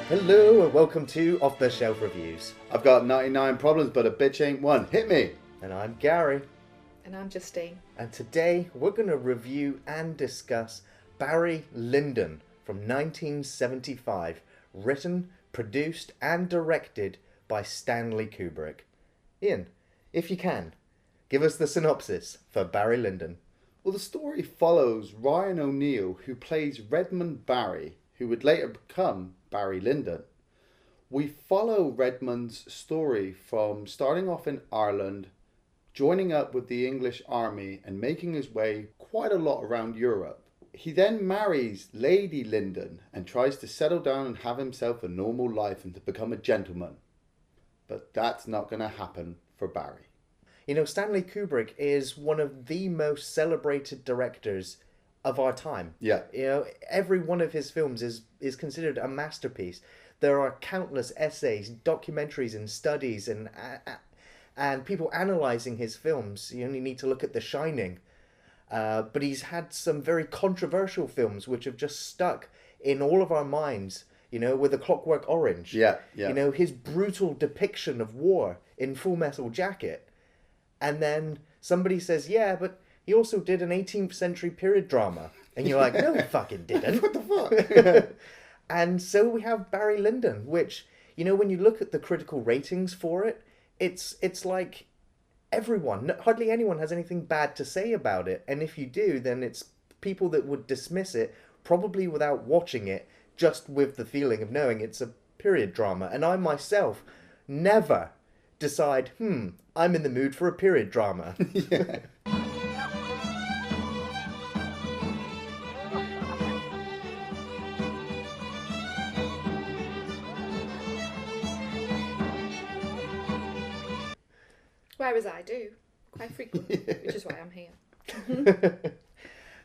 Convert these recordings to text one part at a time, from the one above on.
Hello and welcome to Off the Shelf Reviews. I've got 99 problems, but a bitch ain't one. Hit me! And I'm Gary. And I'm Justine. And today we're going to review and discuss Barry Lyndon from 1975, written, produced and directed by Stanley Kubrick. Iain, if you can, give us the synopsis for Barry Lyndon. Well, the story follows Ryan O'Neill, who plays Redmond Barry, who would later become Barry Lyndon. We follow Redmond's story from starting off in Ireland, joining up with the English army and making his way quite a lot around Europe. He then marries Lady Lyndon and tries to settle down and have himself a normal life and to become a gentleman. But that's not going to happen for Barry. You know, Stanley Kubrick is one of the most celebrated directors of our time. Yeah. You know, every one of his films is considered a masterpiece. There are countless essays, documentaries and studies and people analysing his films. You only need to look at The Shining. But he's had some very controversial films which have just stuck in all of our minds, you know, with A Clockwork Orange. Yeah. You know, his brutal depiction of war in Full Metal Jacket. And then somebody says, yeah, but he also did an 18th century period drama. And you're like, no, he fucking didn't. What the fuck? And so we have Barry Lyndon, which, you know, when you look at the critical ratings for it, it's like hardly anyone has anything bad to say about it. And if you do, then it's people that would dismiss it, probably without watching it, just with the feeling of knowing it's a period drama. And I myself never decide, I'm in the mood for a period drama. Yeah. Whereas I do, quite frequently, which is why I'm here.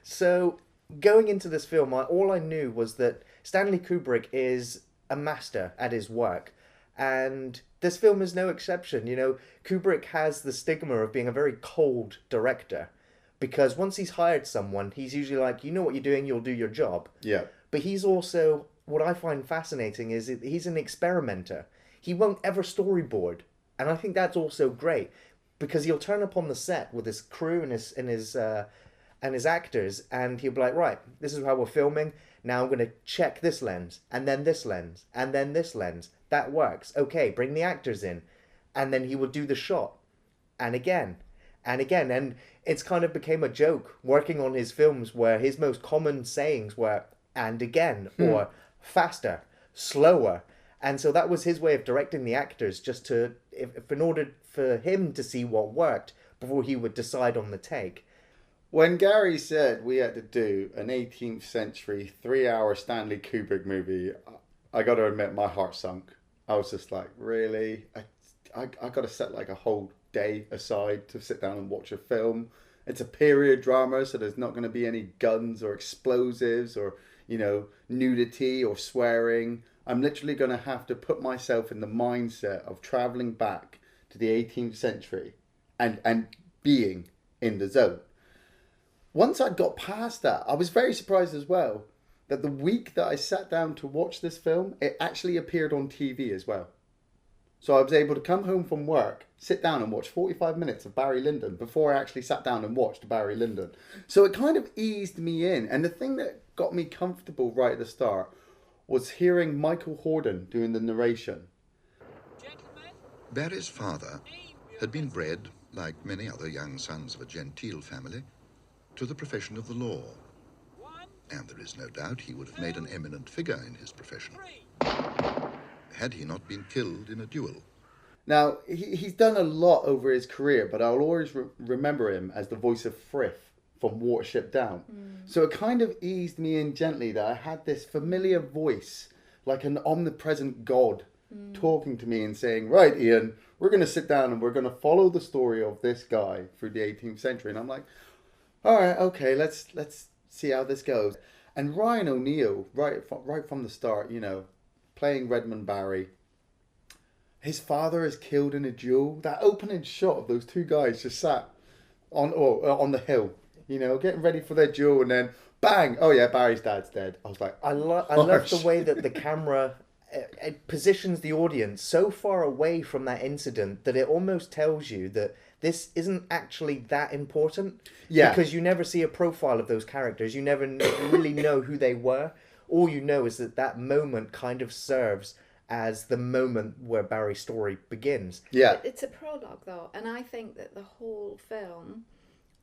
So, going into this film, all I knew was that Stanley Kubrick is a master at his work. And this film is no exception. You know, Kubrick has the stigma of being a very cold director. Because once he's hired someone, he's usually like, you know what you're doing, you'll do your job. Yeah. But he's also, what I find fascinating is he's an experimenter. He won't ever storyboard. And I think that's also great. Because he'll turn up on the set with his crew and his actors, and he'll be like, right, this is how we're filming. Now I'm going to check this lens, and then this lens, and then this lens. That works. Okay, bring the actors in. And then he would do the shot. And again. And again. And it's kind of became a joke working on his films where his most common sayings were, and again, or faster, slower. And so that was his way of directing the actors, just to, if in order for him to see what worked before he would decide on the take. When Gary said we had to do an 18th century 3-hour Stanley Kubrick movie, I got to admit my heart sunk. I was just like, really? I got to set like a whole day aside to sit down and watch a film. It's a period drama, so there's not going to be any guns or explosives or, you know, nudity or swearing. I'm literally going to have to put myself in the mindset of travelling back to the 18th century and being in the zone. Once I'd got past that, I was very surprised as well that the week that I sat down to watch this film, it actually appeared on TV as well. So I was able to come home from work, sit down and watch 45 minutes of Barry Lyndon before I actually sat down and watched Barry Lyndon. So it kind of eased me in. And the thing that got me comfortable right at the start was hearing Michael Hordern doing the narration. Barry's father had been bred, like many other young sons of a genteel family, to the profession of the law. And there is no doubt he would have made an eminent figure in his profession, had he not been killed in a duel. Now, he's done a lot over his career, but I'll always remember him as the voice of Frith from Watership Down. So it kind of eased me in gently that I had this familiar voice, like an omnipresent God, talking to me and saying, right, Iain, we're going to sit down and we're going to follow the story of this guy through the 18th century. And I'm like, all right, okay, let's see how this goes. And Ryan O'Neill, right from the start, you know, playing Redmond Barry, his father is killed in a duel. That opening shot of those two guys just sat on the hill, you know, getting ready for their duel, and then bang! Oh yeah, Barry's dad's dead. I was like, I love the way that the camera it positions the audience so far away from that incident that it almost tells you that this isn't actually that important. Yeah. Because you never see a profile of those characters. You never really know who they were. All you know is that that moment kind of serves as the moment where Barry's story begins. Yeah. It's a prologue, though, and I think that the whole film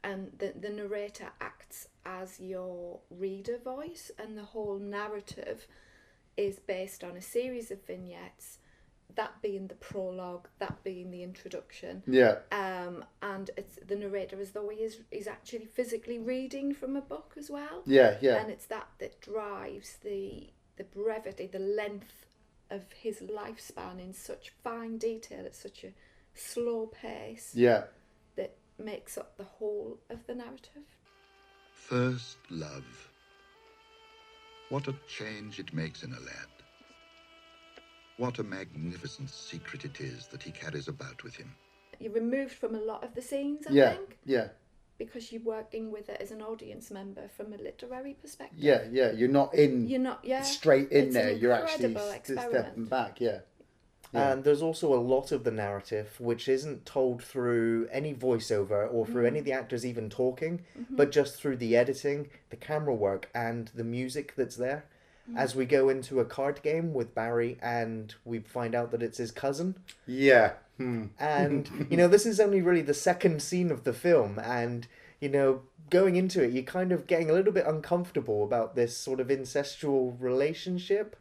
and the narrator acts as your reader voice, and the whole narrative is based on a series of vignettes, that being the prologue, that being the introduction. Yeah. And it's the narrator as though he's actually physically reading from a book as well. Yeah, yeah. And it's that drives the brevity, the length of his lifespan in such fine detail at such a slow pace. Yeah. That makes up the whole of the narrative. First love. What a change it makes in a lad. What a magnificent secret it is that he carries about with him. You're removed from a lot of the scenes, I think. Yeah. Because you're working with it as an audience member from a literary perspective. Yeah, yeah. You're not straight in It's there. an You're actually incredible experiment. stepping back. Yeah. Yeah. And there's also a lot of the narrative which isn't told through any voiceover or through any of the actors even talking, but just through the editing, the camera work, and the music that's there. As we go into a card game with Barry and we find out that it's his cousin. Yeah. And, this is only really the second scene of the film. And, going into it, you're kind of getting a little bit uncomfortable about this sort of incestual relationship.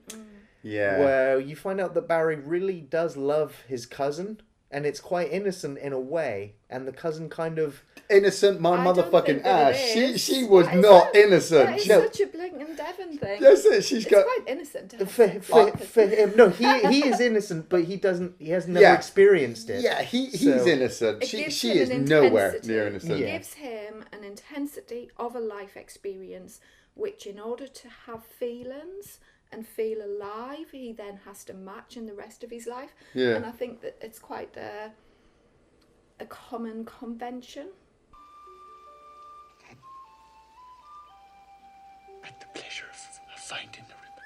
Yeah. Where you find out that Barry really does love his cousin. And it's quite innocent in a way. And the cousin kind of... Innocent, my I don't motherfucking think that ass. it is. She was That is not a- innocent. That is No. such a Blink and Devon thing. That's it. She's It's got... quite innocent to have For sex. him, no, he is innocent, but he has never Yeah. experienced it. Yeah, he's So- innocent. It She gives she him is an nowhere intensity. near innocent. It Yeah. gives him an intensity of a life experience, which in order to have feelings and feel alive, he then has to match in the rest of his life. Yeah. And I think that it's quite a common convention. At the pleasure of finding the ribbon.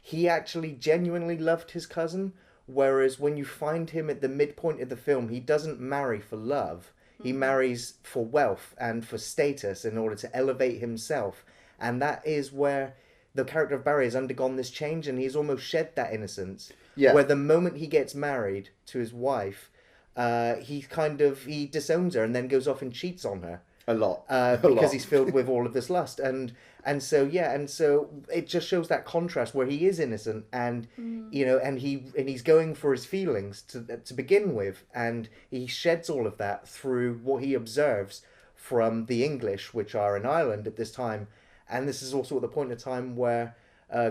He actually genuinely loved his cousin, whereas when you find him at the midpoint of the film, he doesn't marry for love. He marries for wealth and for status in order to elevate himself. And that is where the character of Barry has undergone this change, and he's almost shed that innocence. Yeah. Where the moment he gets married to his wife, he disowns her and then goes off and cheats on her. A lot. Because he's filled with all of this lust, and so it just shows that contrast where he is innocent, and and he's going for his feelings to begin with, and he sheds all of that through what he observes from the English, which are in Ireland at this time, and this is also at the point in time where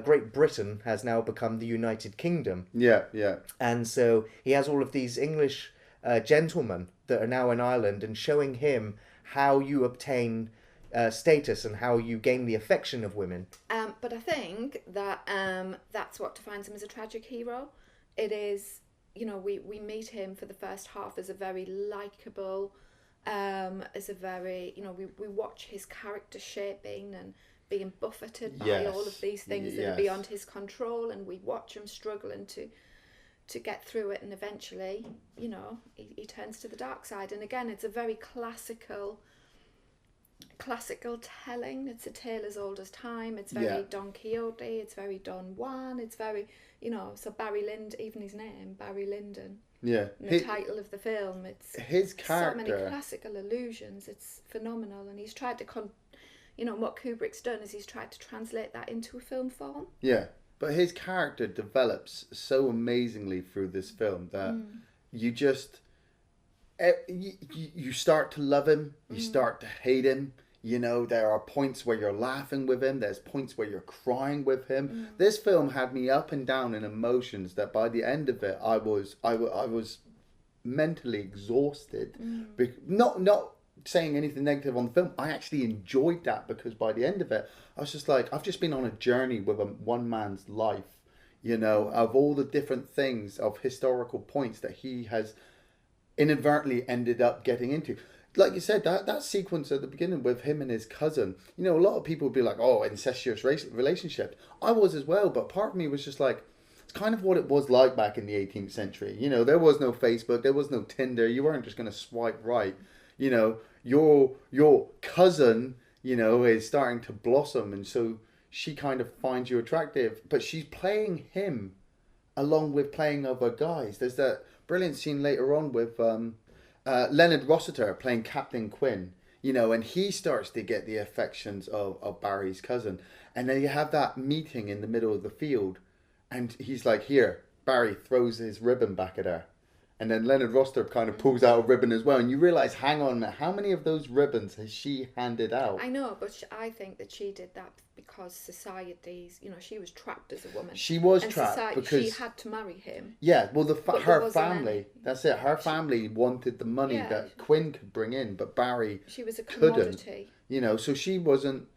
Great Britain has now become the United Kingdom. Yeah, yeah. And so he has all of these English gentlemen that are now in Ireland, and showing him how you obtain status and how you gain the affection of women. But I think that that's what defines him as a tragic hero. It is, we meet him for the first half as a very likeable, as a very, we watch his character shaping and being buffeted by all of these things that are beyond his control, and we watch him struggling to get through it, and eventually, he turns to the dark side. And again, it's a very classical telling. It's a tale as old as time. It's very Don Quixote. It's very Don Juan. It's very, so Barry Lyndon, even his name, Barry Lyndon. Yeah. And the title of the film, it's his character. so many classical allusions. It's phenomenal, and he's tried to what Kubrick's done is he's tried to translate that into a film form. Yeah, but his character develops so amazingly through this film that you just you start to love him, you start to hate him. There are points where you're laughing with him. There's points where you're crying with him. This film had me up and down in emotions that by the end of it, I was mentally exhausted. Not saying anything negative on the film. I actually enjoyed that because by the end of it, I was just like, I've just been on a journey with one man's life, of all the different things, of historical points that he has inadvertently ended up getting into. like you said, that sequence at the beginning with him and his cousin, you know, a lot of people would be like, oh, incestuous relationship. I was as well, but part of me was just like, it's kind of what it was like back in the 18th century. You know, there was no Facebook, there was no Tinder. You weren't just going to swipe right. You know, your cousin, you know, is starting to blossom, and so she kind of finds you attractive, but she's playing him along with playing other guys. There's that brilliant scene later on with Leonard Rossiter playing Captain Quinn, you know, and he starts to get the affections of Barry's cousin. And then you have that meeting in the middle of the field, and he's like, here, Barry throws his ribbon back at her. And then Leonard Rossiter kind of pulls out a ribbon as well. And you realise, hang on a minute, how many of those ribbons has she handed out? I know, but I think that she did that because society's, you know, she was trapped as a woman. She was and trapped because she had to marry him. Yeah, well, her wasn't family, any. that's it. Her family wanted the money Yeah. that Quinn could bring in, but Barry She was a couldn't. commodity. You know, so she wasn't.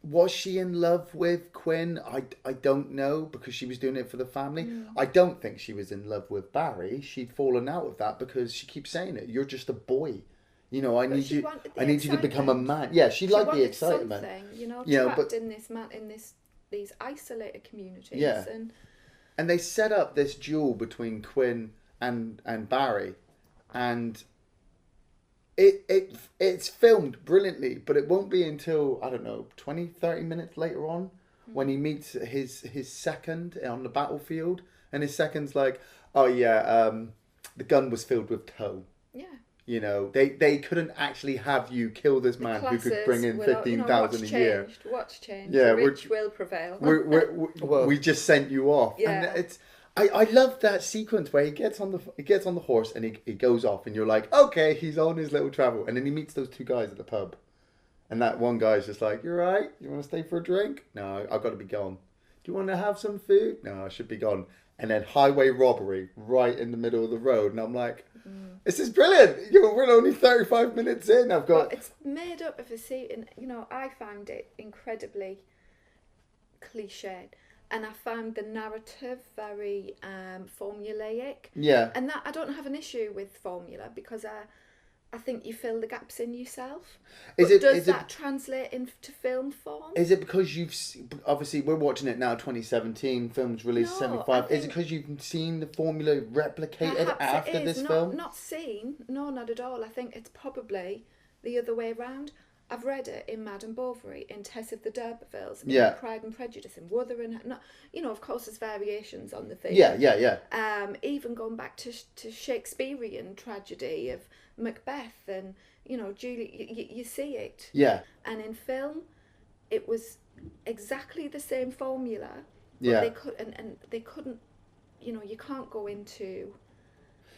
Was she in love with Quinn? I don't know, because she was doing it for the family. I don't think she was in love with Barry. She'd fallen out of that because she keeps saying it. You're just a boy. You know, I need she you. wanted the I need you to become a excitement. man. Yeah, she liked the wanted excitement. something, you know, You know, trapped but- in these isolated communities. Yeah. And And they set up this duel between Quinn and Barry, and it's filmed brilliantly, but it won't be until, I don't know, 20, 30 minutes later on when he meets his second on the battlefield, and his second's like, oh yeah, the gun was filled with tow. yeah. You know, they couldn't actually have you kill this man who could bring in 15,000 a year. What's changed? Yeah, The rich will prevail. We just sent you off. Yeah. And it's I love that sequence where he gets on the horse and he goes off, and you're like, okay, he's on his little travel, and then he meets those two guys at the pub, and that one guy's just like, you're right, you want to stay for a drink? No, I've got to be gone. Do you want to have some food? No, I should be gone. And then highway robbery right in the middle of the road, and I'm like, this is brilliant. We're only 35 minutes in. I've got. Well, it's made up of a scene. You know, I found it incredibly cliched, and I found the narrative very formulaic. Yeah. And that I don't have an issue with formula, because I think you fill the gaps in yourself. Does that translate into film form? Is it because obviously we're watching it now, 2017, film's released No, 75. I Is it because you've seen the formula replicated Perhaps after it is. this film? Not seen. No, not at all. I think it's probably the other way around. I've read it in Madame Bovary, in Tess of the D'Urbervilles, in Yeah. Pride and Prejudice, in Wuthering. You know, of course, there's variations on the theme. Yeah. Even going back to Shakespearean tragedy of Macbeth, and you know, Julie, you see it. Yeah. And in film, it was exactly the same formula. But Yeah. they couldn't. You know, you can't go into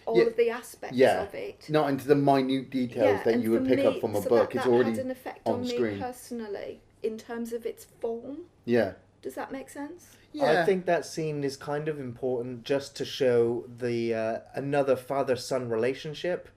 all of the aspects of it. Not into the minute details that and you would for pick me, up from a so book. That It's already had an effect on on screen. me personally in terms of its form. Yeah. Does that make sense? Yeah. I think that scene is kind of important just to show the another father-son relationship,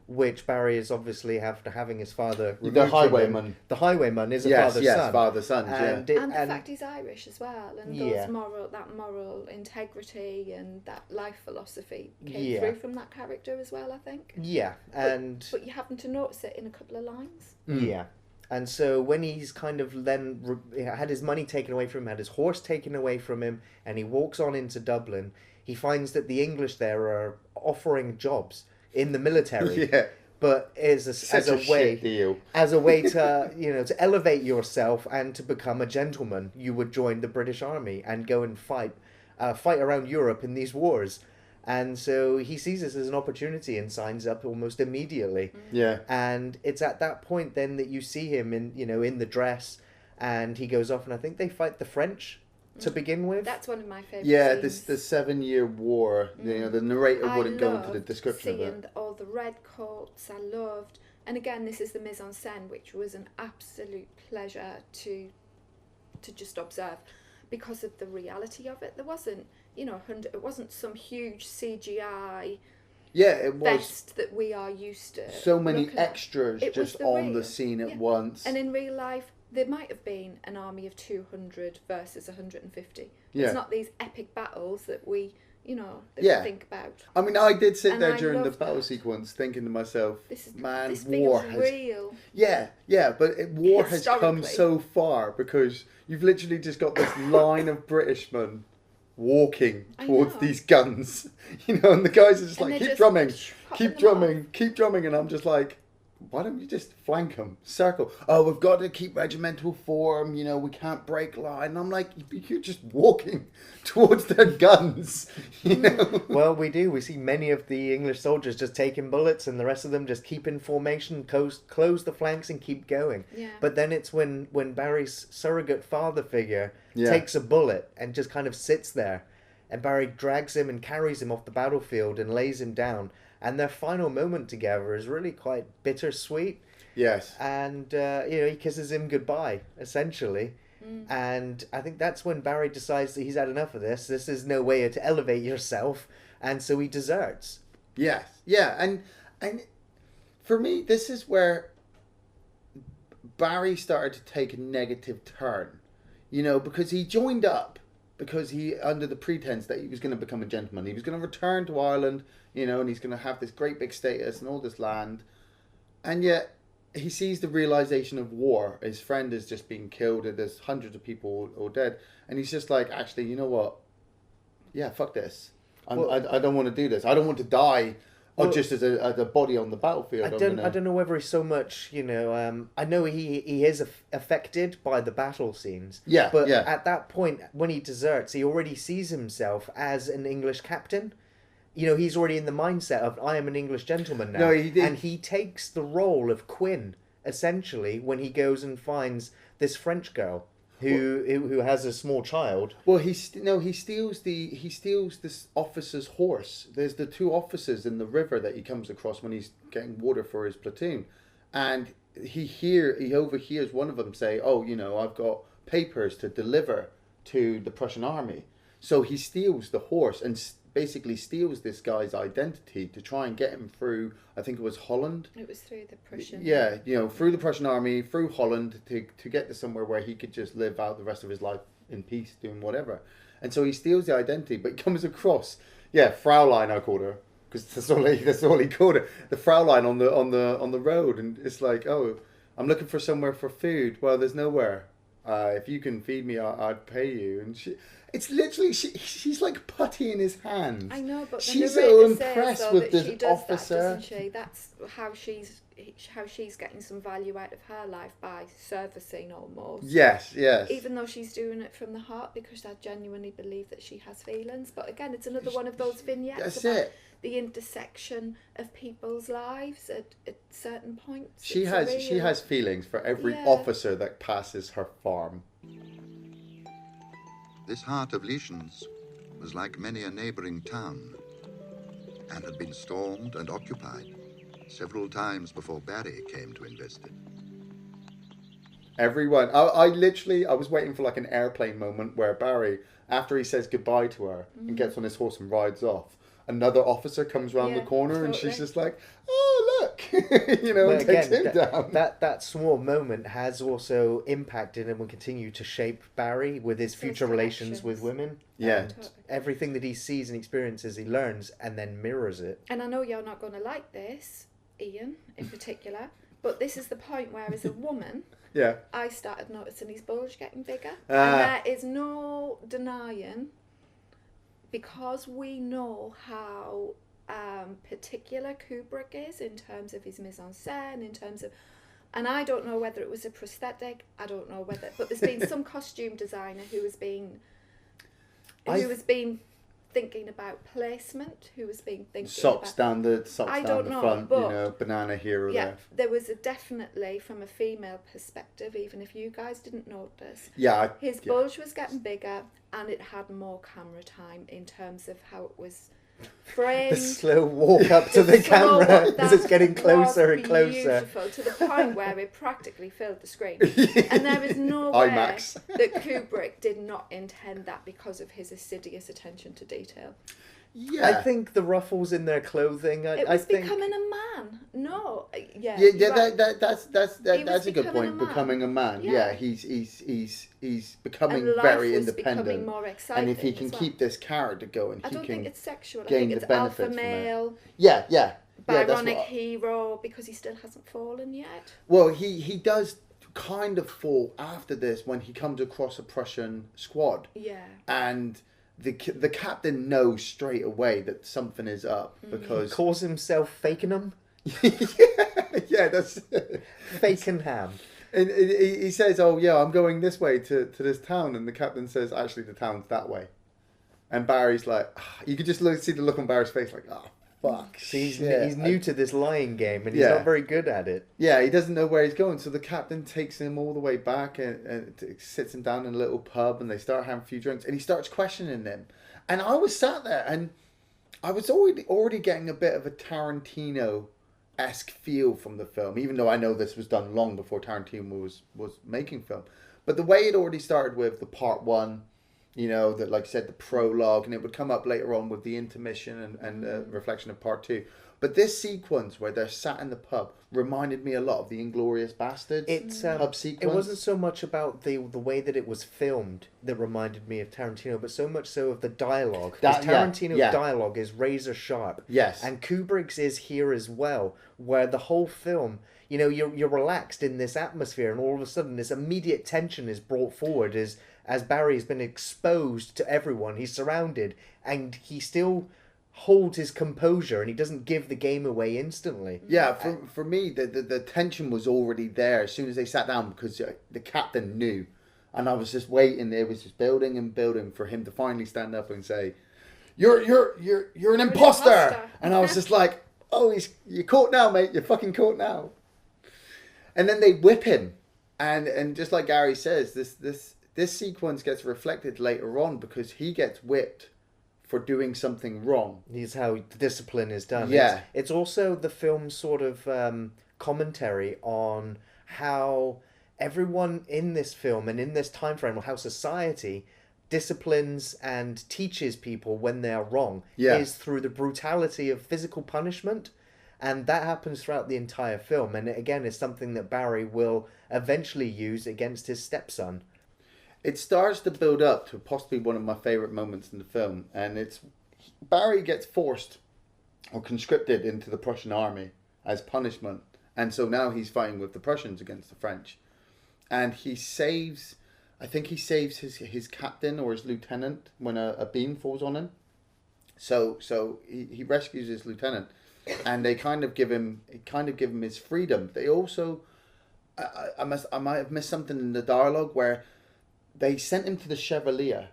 which Barry is obviously after having his father removed The from highwayman. him. The highwayman is a Yes, father-son. yes, father-sons, yeah. And the fact he's Irish as well, and Yeah. that moral integrity and that life philosophy came Yeah. through from that character as well, I think. Yeah, and But you happen to notice it in a couple of lines. yeah. And so when he's kind of then had his money taken away from him, had his horse taken away from him, and he walks on into Dublin, he finds that the English there are offering jobs in the military. Yeah. But as a way shit deal. as a way to to elevate yourself and to become a gentleman, you would join the British Army and go and fight around Europe in these wars. And so he sees this as an opportunity and signs up almost immediately. Yeah. And it's at that point then that you see him in the dress, and he goes off, and I think they fight the French to begin with. That's one of my favourite Yeah, scenes. the 7-year war. You know, the narrator wouldn't go into the loved description of seeing it. all the red coats. I loved, and again, this is the mise en scène, which was an absolute pleasure to just observe, because of the reality of it. There wasn't, it wasn't some huge CGI Yeah, it was best that we are used to. so many looking at. extras It was just the on the real- scene at yeah. once. And in real life, there might have been an army of 200 versus 150. Yeah. It's not these epic battles that we that Yeah. we think about. I mean, I did sit And there I during the loved battle that. sequence thinking to myself, This man, feels war has... real. Yeah, but war has come Historically. so far because you've literally just got this line of Britishmen walking I towards know. these guns, and the guys are just And like, they're keep just drumming, popping keep them off. drumming, keep drumming, and I'm just like, why don't you just flank them, circle? Oh, we've got to keep regimental form, we can't break line. And I'm like, you're just walking towards their guns, Well, we do. We see many of the English soldiers just taking bullets and the rest of them just keep in formation, close the flanks and keep going. Yeah. But then it's when Barry's surrogate father figure Yeah. takes a bullet and just kind of sits there. And Barry drags him and carries him off the battlefield and lays him down. And their final moment together is really quite bittersweet. Yes. And, he kisses him goodbye, essentially. And I think that's when Barry decides that he's had enough of this. This is no way to elevate yourself. And so he deserts. Yes, yeah, and for me, this is where Barry started to take a negative turn, because he joined up because he, under the pretense that he was going to become a gentleman, he was going to return to Ireland, and he's going to have this great big status and all this land, and yet he sees the realization of war. His friend is just being killed, and there's hundreds of people all dead, and he's just like, actually, you know what? Yeah, fuck this. I don't want to do this. I don't want to die, just as a body on the battlefield. I don't know whether he's so much, I know he is affected by the battle scenes. Yeah, But yeah. at that point, when he deserts, he already sees himself as an English captain. He's already in the mindset of, I am an English gentleman now. No, he did. And he takes the role of Quinn, essentially, when he goes and finds this French girl who has a small child. Well, he steals this officer's horse. There's the two officers in the river that he comes across when he's getting water for his platoon, and he overhears one of them say, "Oh, I've got papers to deliver to the Prussian army." So he steals the horse and basically steals this guy's identity to try and get him through. I think it was Holland. It was through the Prussian. Yeah, through the Prussian army, through Holland, to get to somewhere where he could just live out the rest of his life in peace, doing whatever. And so he steals the identity, but he comes across, Fraulein, I called her, because that's all he called her, the Fraulein on the road, and it's like, oh, I'm looking for somewhere for food. Well, there's nowhere. If you can feed me, I'd pay you. And it's literally she's like putty in his hands. I know, but she's the so narrator says, impressed though, with that she this does officer. that, doesn't she? That's how she's getting some value out of her life by servicing almost. Yes. Even though she's doing it from the heart, because I genuinely believe that she has feelings. But again, it's another one of those vignettes That's about it. the intersection of people's lives at certain points. She It's has feelings for every Yeah. officer that passes her farm. This heart of Lyshans was like many a neighbouring town and had been stormed and occupied several times before Barry came to invest it. Everyone, I was waiting for like an airplane moment where Barry, after he says goodbye to her and gets on his horse and rides off, another officer comes around the Yeah, corner and totally. she's just like, oh look, But and takes him again, down. that small moment has also impacted and will continue to shape Barry with his Those future relations connections. with women. Yeah. And everything that he sees and experiences, he learns and then mirrors it. And I know you're not going to like this, Iain, in particular, but this is the point where, as a woman, Yeah. I started noticing his bulge getting bigger. Ah. And there is no denying, because we know how particular Kubrick is in terms of his mise en scène, in terms of... And I don't know whether it was a prosthetic, but there's been some costume designer who has been thinking about placement, who has been thinking Socks about... down I the don't know, front, but- banana here or Yeah, there. there was definitely, from a female perspective, even if you guys didn't notice, Yeah. his bulge was getting bigger and it had more camera time in terms of how it was framed. The slow walk up to the slow camera walk, as it's that getting closer was and closer. Beautiful, to the point where it practically filled the screen. And there is no way IMAX. that Kubrick did not intend that because of his assiduous attention to detail. Yeah. I think the ruffles in their clothing. It I was think becoming a man. No, yeah. Yeah, you're right. that's He was that's a good becoming point. a man. Becoming a man, Yeah. yeah, he's becoming And life very was independent. becoming more And exciting if he can as well. keep this character going, I he don't can think it's sexual. I gain think the it's alpha benefits from it. male, Yeah, that's Byronic what. hero, because he still hasn't fallen yet. Well, he does kind of fall after this when he comes across a Prussian squad, Yeah. and the captain knows straight away that something is up because calls himself Fakenham, yeah, that's Fakenham. and he says, "Oh yeah, I'm going this way to this town," and the captain says, "Actually, the town's that way." And Barry's like, you could just see the look on Barry's face, like, "Oh fuck." See, he's shit." new to this lying game, and he's Yeah. not very good at it. Yeah, he doesn't know where he's going, so the captain takes him all the way back and sits him down in a little pub, and they start having a few drinks, and he starts questioning him. And I was sat there, and I was already getting a bit of a Tarantino-esque feel from the film, even though I know this was done long before Tarantino was making film. But the way it already started with the part one, that, like I said, the prologue, and it would come up later on with the intermission and reflection of part two. But this sequence where they're sat in the pub reminded me a lot of the Inglourious Basterds pub sequence. It wasn't so much about the way that it was filmed that reminded me of Tarantino, but so much so of the dialogue. Because Tarantino's dialogue is razor sharp. Yes. And Kubrick's is here as well, where the whole film, you're relaxed in this atmosphere, and all of a sudden this immediate tension is brought forward as Barry's been exposed to everyone. He's surrounded, and he still holds his composure, and he doesn't give the game away instantly. Yeah, for me, the tension was already there as soon as they sat down, because the captain knew, and I was just waiting. It was just building and building for him to finally stand up and say, "You're an imposter!" And I was just like, "Oh, you're caught now, mate. You're fucking caught now." And then they whip him, and just like Gary says, this sequence gets reflected later on because he gets whipped for doing something wrong. He's how discipline is done. Yeah. It's also the film's sort of commentary on how everyone in this film and in this time frame, how society disciplines and teaches people when they are wrong is through the brutality of physical punishment. And that happens throughout the entire film. And it, again, is something that Barry will eventually use against his stepson. It starts to build up to possibly one of my favourite moments in the film, and it's Barry gets forced or conscripted into the Prussian army as punishment, and so now he's fighting with the Prussians against the French, and he saves his captain or his lieutenant when a beam falls on him. So he rescues his lieutenant, and they kind of give him his freedom. They also, I might have missed something in the dialogue where they sent him to the Chevalier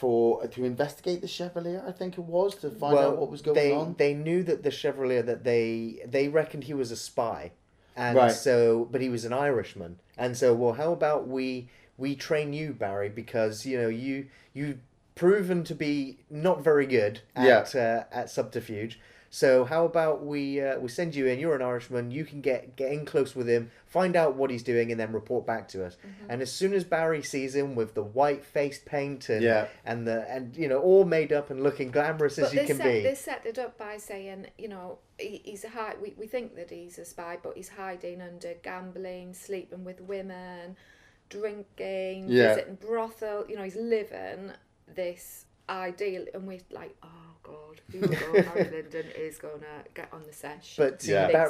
to investigate the Chevalier, I think it was, to find out what was going on. They knew that the Chevalier, that they reckoned he was a spy, and Right. but he was an Irishman, and so, well, how about we train you, Barry, because you proven to be not very good at subterfuge. So how about we send you in? You're an Irishman. You can get in close with him, find out what he's doing, and then report back to us. Mm-hmm. And as soon as Barry sees him with the white face paint and all made up and looking glamorous as you can be, they set it up by saying he's we think that he's a spy, but he's hiding under gambling, sleeping with women, drinking, visiting brothel. He's living this ideal, and we're like, oh God, Harry Lyndon is gonna get on the sesh. But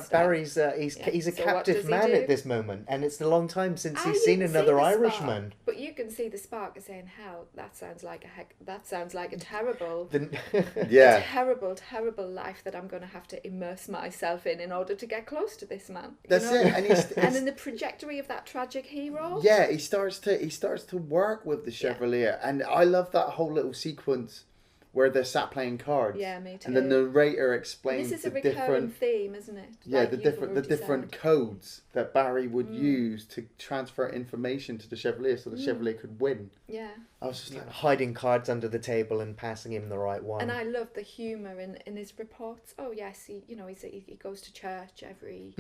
Barry's he's a captive man at this moment, and it's a long time since he's seen another Irishman. But you can see the spark of saying, "Hell, that sounds like a terrible, Yeah. terrible life that I'm gonna have to immerse myself in order to get close to this man." That's it, and and in the trajectory of that tragic hero. Yeah, he starts to work with the Chevalier, and I love that whole little sequence where they're sat playing cards. Yeah, me too. And the narrator explains this is the a recurring different theme, isn't it? Yeah, Like the different codes that Barry would use to transfer information to the Chevalier so the Chevalier could win. Yeah. I was just like, hiding cards under the table and passing him the right one. And I love the humour in his reports. Oh yes, he goes to church every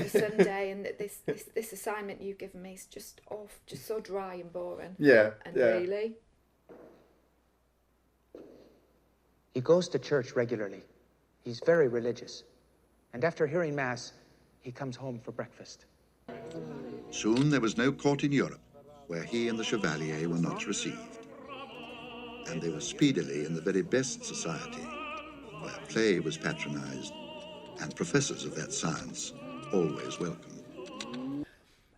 Sunday, and this assignment you've given me is just so dry and boring. yeah, And yeah. really. He goes to church regularly. He's very religious. And after hearing Mass, he comes home for breakfast. Soon there was no court in Europe where he and the Chevalier were not received. And they were speedily in the very best society, where play was patronized and professors of that science always welcome.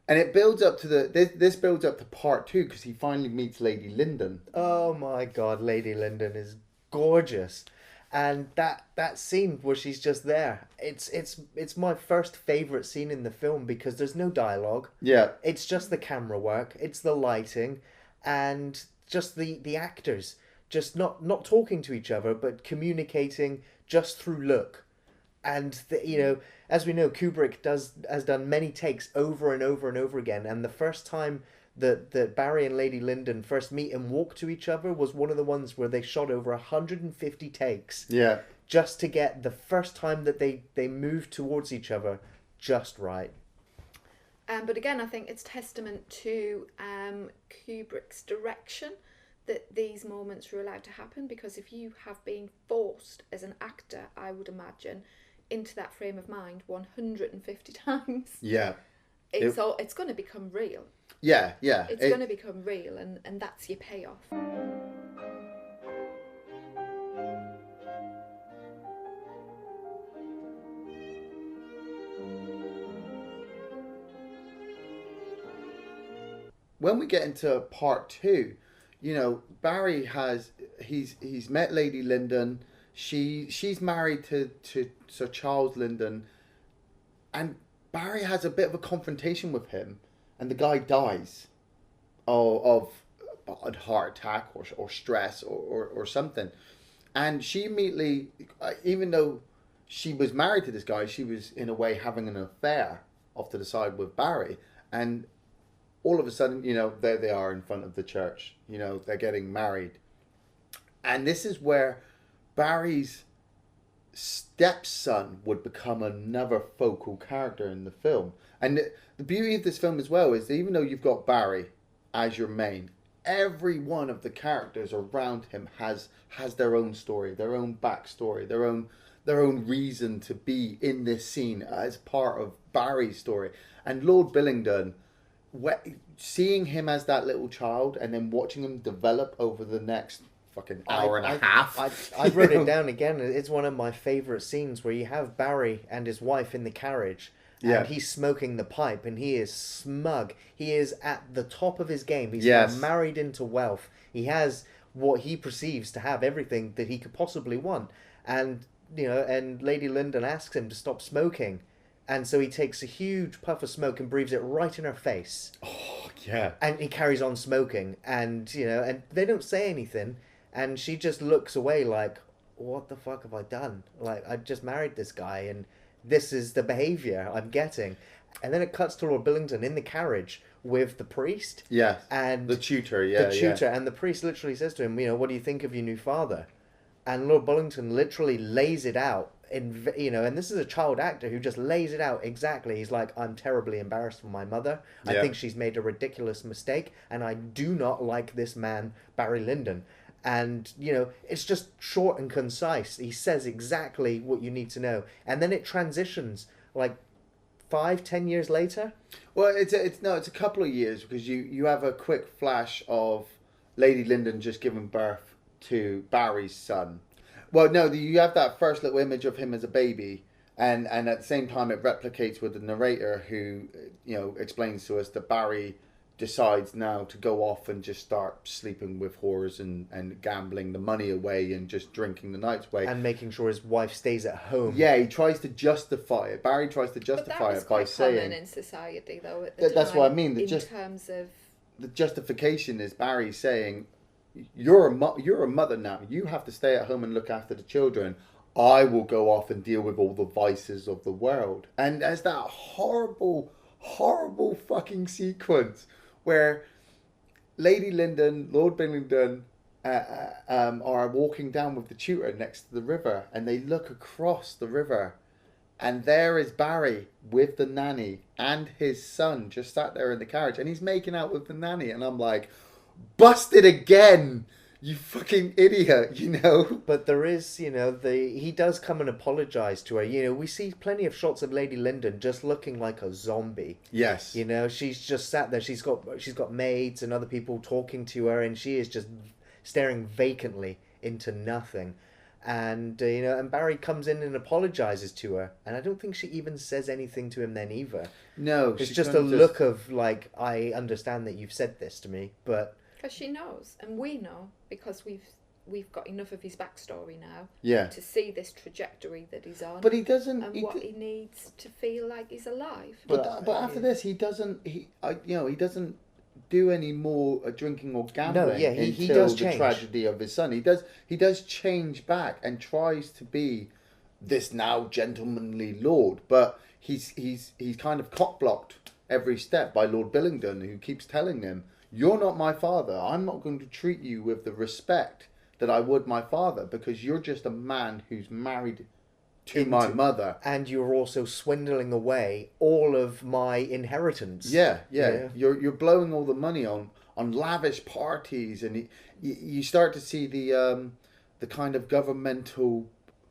And it builds up to this builds up to part 2 because he finally meets Lady Lyndon. Oh my God, Lady Lyndon is gorgeous, and that scene where she's just there, it's my first favorite scene in the film because there's no dialogue. Yeah, it's just the camera work, it's the lighting, and just the actors just not talking to each other but communicating just through look. And as we know, Kubrick has done many takes over and over and over again. And the first time that Barry and Lady Lyndon first meet and walk to each other was one of the ones where they shot over 150 takes. Yeah. Just to get the first time that they moved towards each other just right. But again, I think it's testament to Kubrick's direction that these moments are allowed to happen, because if you have been forced as an actor, I would imagine, into that frame of mind 150 times, yeah, it's going to become real. Yeah. It's going to become real, and that's your payoff. When we get into part 2, Barry he's met Lady Lyndon. She's married to Sir Charles Lyndon, and Barry has a bit of a confrontation with him, and the guy dies of a heart attack or stress or something. And she immediately, even though she was married to this guy, she was in a way having an affair off to the side with Barry. And all of a sudden, there they are in front of the church. They're getting married. And this is where Barry's stepson would become another focal character in the film. And the beauty of this film as well is that even though you've got Barry as your main, every one of the characters around him has their own story, their own backstory, their own reason to be in this scene as part of Barry's story. And Lord Billingdon, seeing him as that little child and then watching him develop over the next fucking hour and a half. I wrote it down again. It's one of my favourite scenes where you have Barry and his wife in the carriage. And he's smoking the pipe and he is smug. He is at the top of his game. He's now married into wealth. He has what he perceives to have everything that he could possibly want. And, and Lady Lyndon asks him to stop smoking. And so he takes a huge puff of smoke and breathes it right in her face. Oh, yeah. And he carries on smoking. And, and they don't say anything. And she just looks away like, what the fuck have I done? Like, I just married this guy and this is the behaviour I'm getting. And then it cuts to Lord Billington in the carriage with the priest. Yeah. And the tutor, And the priest literally says to him, what do you think of your new father? And Lord Billington literally lays it out. And this is a child actor who just lays it out exactly. He's like, I'm terribly embarrassed for my mother. I think she's made a ridiculous mistake. And I do not like this man, Barry Lyndon. And, it's just short and concise. He says exactly what you need to know. And then it transitions like 5-10 years later. Well, it's a couple of years because you have a quick flash of Lady Lyndon just giving birth to Barry's son. Well, no, you have that first little image of him as a baby. And at the same time, it replicates with the narrator who, explains to us that Barry decides now to go off and just start sleeping with whores and gambling the money away and just drinking the nights away. And making sure his wife stays at home. Yeah, he tries to justify it. Barry tries to justify it by saying... But that was quite common in society, though, at the time. That's what I mean. Terms of... The justification is Barry saying, you're a mother now. You have to stay at home and look after the children. I will go off and deal with all the vices of the world. And there's that horrible fucking sequence where Lady Lyndon, Lord Billingdon are walking down with the tutor next to the river, and they look across the river, and there is Barry with the nanny and his son just sat there in the carriage, and he's making out with the nanny, and I'm like, busted again! You fucking idiot, you know? But there is, he does come and apologize to her. We see plenty of shots of Lady Lyndon just looking like a zombie. Yes. She's just sat there. She's got maids and other people talking to her, and she is just staring vacantly into nothing. And and Barry comes in and apologizes to her, and I don't think she even says anything to him then either. No, it's just a look of like, I understand that you've said this to me, but because she knows, and we know, because we've got enough of his backstory now. Yeah. To see this trajectory that he's on. But he doesn't. And what he needs to feel like he's alive. But after this, he doesn't. He doesn't do any more drinking or gambling. No, yeah, he until does the change. tragedy of his son. He does change back and tries to be this now gentlemanly lord, but he's kind of cock-blocked every step by Lord Billingdon, who keeps telling him, "You're not my father. I'm not going to treat you with the respect that I would my father, because you're just a man who's married to my mother, and you're also swindling away all of my inheritance." Yeah. You're blowing all the money on lavish parties, and you start to see the kind of governmental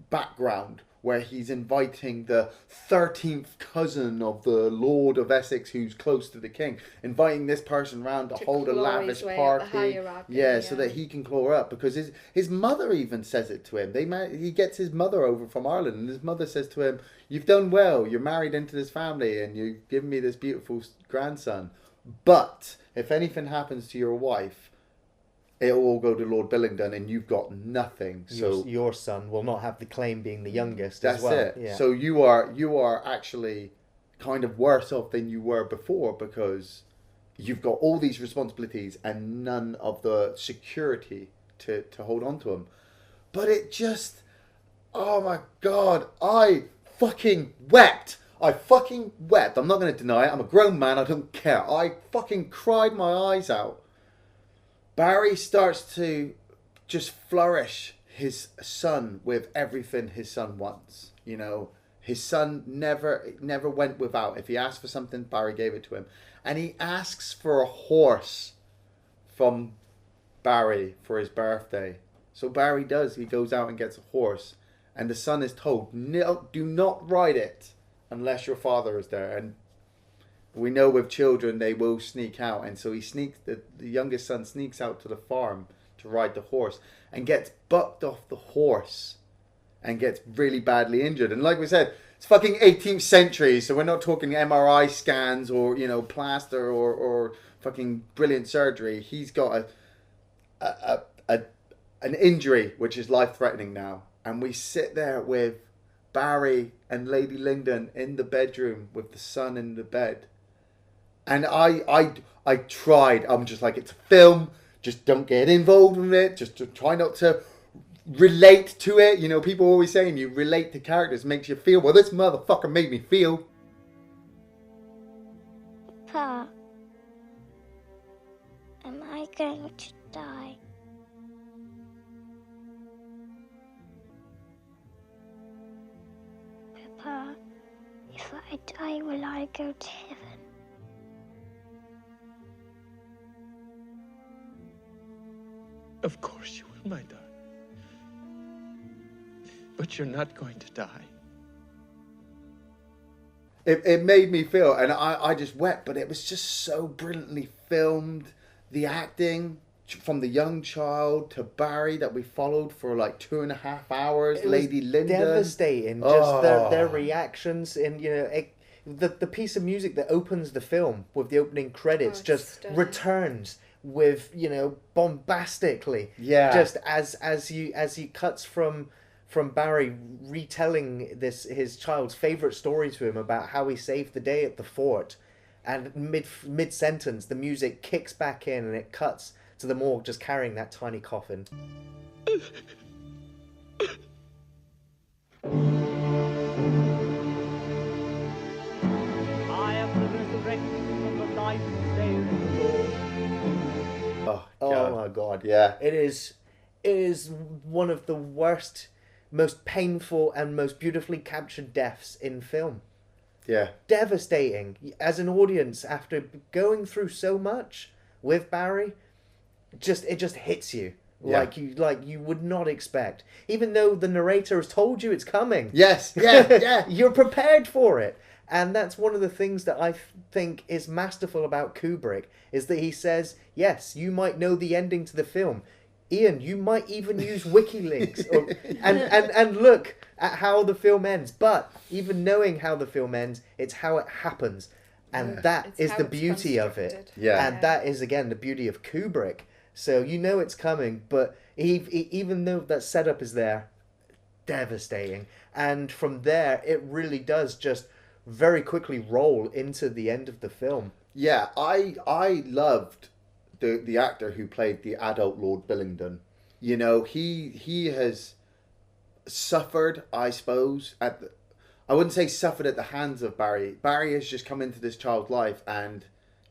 background where he's inviting the 13th cousin of the Lord of Essex, who's close to the king, inviting this person round to hold a lavish party. Yeah, so that he can claw up, because his mother even says it to him. He gets his mother over from Ireland, and his mother says to him, "You've done well. You're married into this family, and you've given me this beautiful grandson. But if anything happens to your wife, it'll all go to Lord Billingdon, and you've got nothing. So your son will not have the claim being the youngest that's as well." it. Yeah. So you are actually kind of worse off than you were before, because you've got all these responsibilities and none of the security to hold on to them. But it just, oh my God, I fucking wept. I'm not going to deny it. I'm a grown man. I don't care. I fucking cried my eyes out. Barry starts to just flourish his son with everything his son wants. His son never went without. If he asked for something, Barry gave it to him. And he asks for a horse from Barry for his birthday. So Barry does. He goes out and gets a horse. And the son is told, "No, do not ride it unless your father is there." And we know with children, they will sneak out. And so the youngest son sneaks out to the farm to ride the horse and gets bucked off the horse and gets really badly injured. And like we said, it's fucking 18th century. So we're not talking MRI scans or, plaster or fucking brilliant surgery. He's got an injury which is life-threatening now. And we sit there with Barry and Lady Lyndon in the bedroom with the son in the bed. And I tried. I'm just like, it's a film. Just don't get involved with it. Just to try not to relate to it. People always saying you relate to characters makes you feel. Well, this motherfucker made me feel. Pa, am I going to die? Papa, if I die, will I go to heaven? Of course you will, my darling. But you're not going to die. It made me feel, and I just wept, but it was just so brilliantly filmed. The acting, from the young child to Barry that we followed for like 2.5 hours, Lady Lyndon. Devastating. Just their reactions, and the piece of music that opens the film with the opening credits returns with bombastically. Yeah. Just as he cuts from Barry retelling his child's favourite story to him about how he saved the day at the fort, and mid sentence the music kicks back in and it cuts to the morgue just carrying that tiny coffin. I am the resurrection of the life, saith the Lord. Oh my God. Yeah. It is one of the worst, most painful and most beautifully captured deaths in film. Yeah. Devastating. As an audience, after going through so much with Barry, it just hits you. Yeah. like you would not expect, even though the narrator has told you it's coming. Yes, yeah. You're prepared for it. And that's one of the things that I think is masterful about Kubrick, is that he says, yes, you might know the ending to the film. Iain, you might even use wiki links and look at how the film ends. But even knowing how the film ends, it's how it happens. And that It's is how the it's beauty of it. constructed. Yeah. And that is, again, the beauty of Kubrick. So you know it's coming, but even though that setup is there, devastating. And from there, it really does just very quickly roll into the end of the film. Yeah, I loved the actor who played the adult Lord Billington. You know, he has suffered, I suppose, I wouldn't say suffered at the hands of Barry. Barry has just come into this child's life, and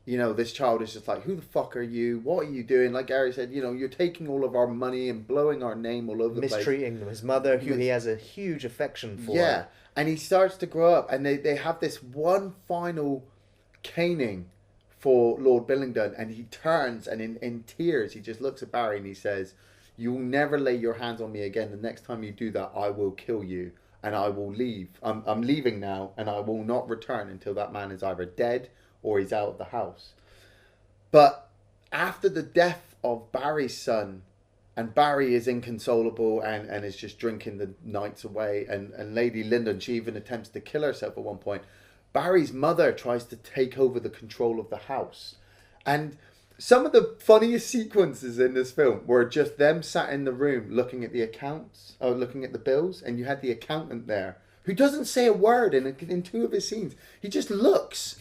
you know, this child is just like, who the fuck are you? What are you doing? Like Gary said, you know, you're taking all of our money and blowing our name all over the place. Mistreating his mother, who he has a huge affection for. Yeah, and he starts to grow up, and they have this one final caning for Lord Billington, and he turns, and in tears, he just looks at Barry and he says, "You'll never lay your hands on me again. The next time you do that, I will kill you, and I will leave. I'm leaving now, and I will not return until that man is either dead or he's out of the house." But after the death of Barry's son, and Barry is inconsolable and is just drinking the nights away, and Lady Lyndon, she even attempts to kill herself at one point. Barry's mother tries to take over the control of the house. And some of the funniest sequences in this film were just them sat in the room looking at the accounts, or looking at the bills, and you had the accountant there who doesn't say a word in two of his scenes. He just looks.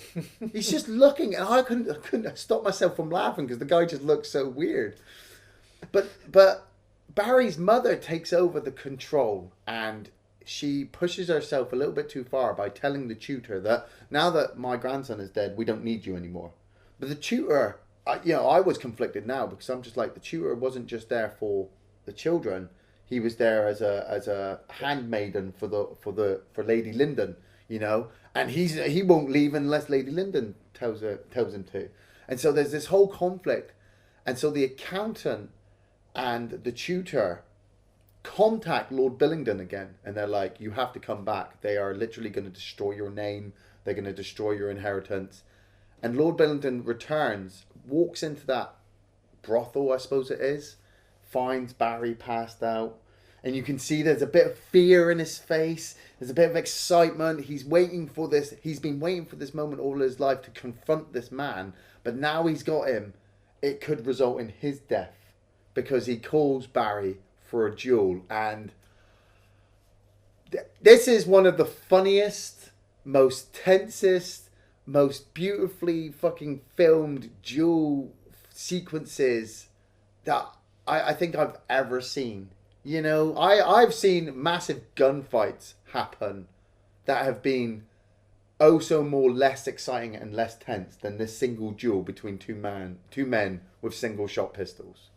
He's just looking, and I couldn't stop myself from laughing because the guy just looks so weird. But Barry's mother takes over the control, and she pushes herself a little bit too far by telling the tutor that now that my grandson is dead, we don't need you anymore. But the tutor, I was conflicted now, because I'm just like, the tutor wasn't just there for the children; he was there as a handmaiden for Lady Lyndon, you know. And he won't leave unless Lady Lyndon tells him to. And so there's this whole conflict, and so the accountant and the tutor contact Lord Billington again, and they're like, you have to come back. They are literally going to destroy your name. They're going to destroy your inheritance. And Lord Billington returns, walks into that brothel, I suppose it is, finds Barry passed out, and you can see there's a bit of fear in his face. There's a bit of excitement. He's waiting for this. He's been waiting for this moment all his life to confront this man, but now he's got him. It could result in his death, because he calls Barry for a duel. And this is one of the funniest, most tensest, most beautifully fucking filmed duel sequences that I think I've ever seen. You know, I've seen massive gunfights happen that have been oh so more less exciting and less tense than this single duel between two men with single shot pistols.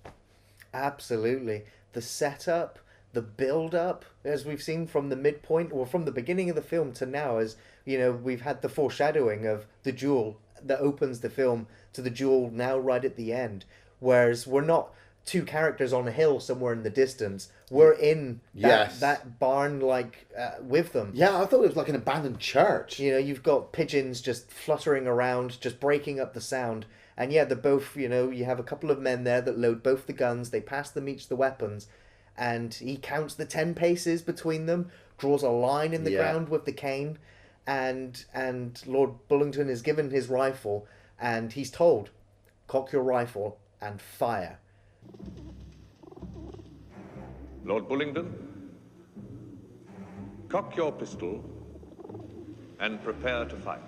Absolutely. The setup, the build-up, as we've seen from the midpoint, or from the beginning of the film to now, as, you know, we've had the foreshadowing of the duel that opens the film to the duel now right at the end. Whereas we're not two characters on a hill somewhere in the distance. We're in that barn, with them. Yeah, I thought it was like an abandoned church. You know, you've got pigeons just fluttering around, just breaking up the sound. And yeah, they're both, you know, you have a couple of men there that load both the guns. They pass them each the weapons. And he counts the 10 paces between them, draws a line in the ground with the cane. And Lord Bullington is given his rifle, and he's told, cock your rifle and fire. Lord Bullington, cock your pistol and prepare to fire.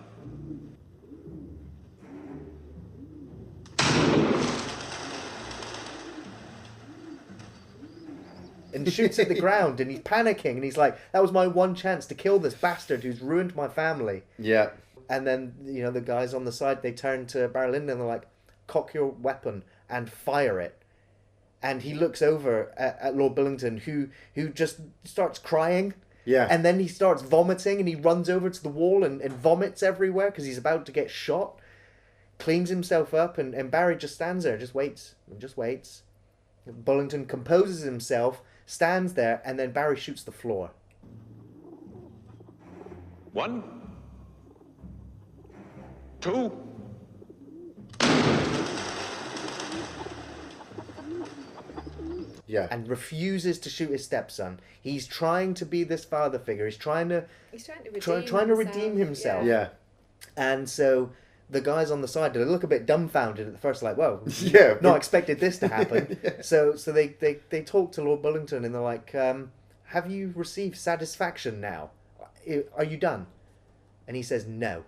And shoots at the ground, and he's panicking, and he's like, that was my one chance to kill this bastard who's ruined my family. Yeah. And then, you know, the guys on the side, they turn to Barry Lyndon and they're like, cock your weapon and fire it. And he looks over at Lord Billington, who just starts crying. Yeah. And then he starts vomiting, and he runs over to the wall and vomits everywhere because he's about to get shot. Cleans himself up, and Barry just stands there, just waits and just waits. Bullington composes himself, stands there, and then Barry shoots the floor. 1, 2. Yeah. And refuses to shoot his stepson. He's trying to be this father figure. He's trying to redeem himself. Yeah. And so the guys on the side, they look a bit dumbfounded at the first, like, well, Yeah. not expected this to happen. Yeah. So they talk to Lord Bullington and they're like, have you received satisfaction now? Are you done? And he says no.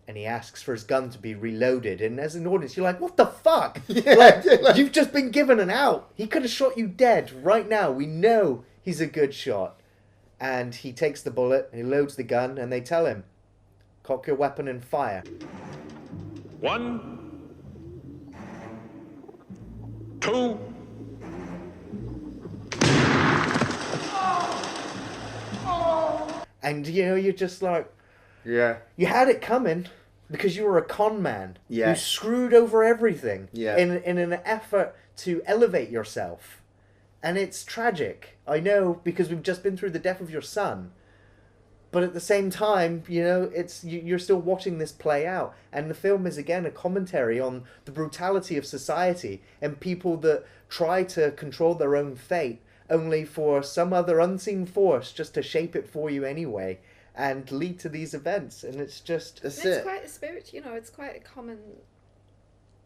And he asks for his gun to be reloaded. And as an audience, you're like, what the fuck? Yeah, You've just been given an out. He could have shot you dead right now. We know he's a good shot. And he takes the bullet, and he loads the gun, and they tell him, cock your weapon and fire. 1, 2. And, you're just like, Yeah. you had it coming because you were a con man. Yeah. You screwed over everything Yeah. in an effort to elevate yourself. And it's tragic. I know, because we've just been through the death of your son. But at the same time, you're still watching this play out. And the film is, again, a commentary on the brutality of society and people that try to control their own fate only for some other unseen force just to shape it for you anyway and lead to these events. And it's just... That's It's it. quite a spirit, it's quite a common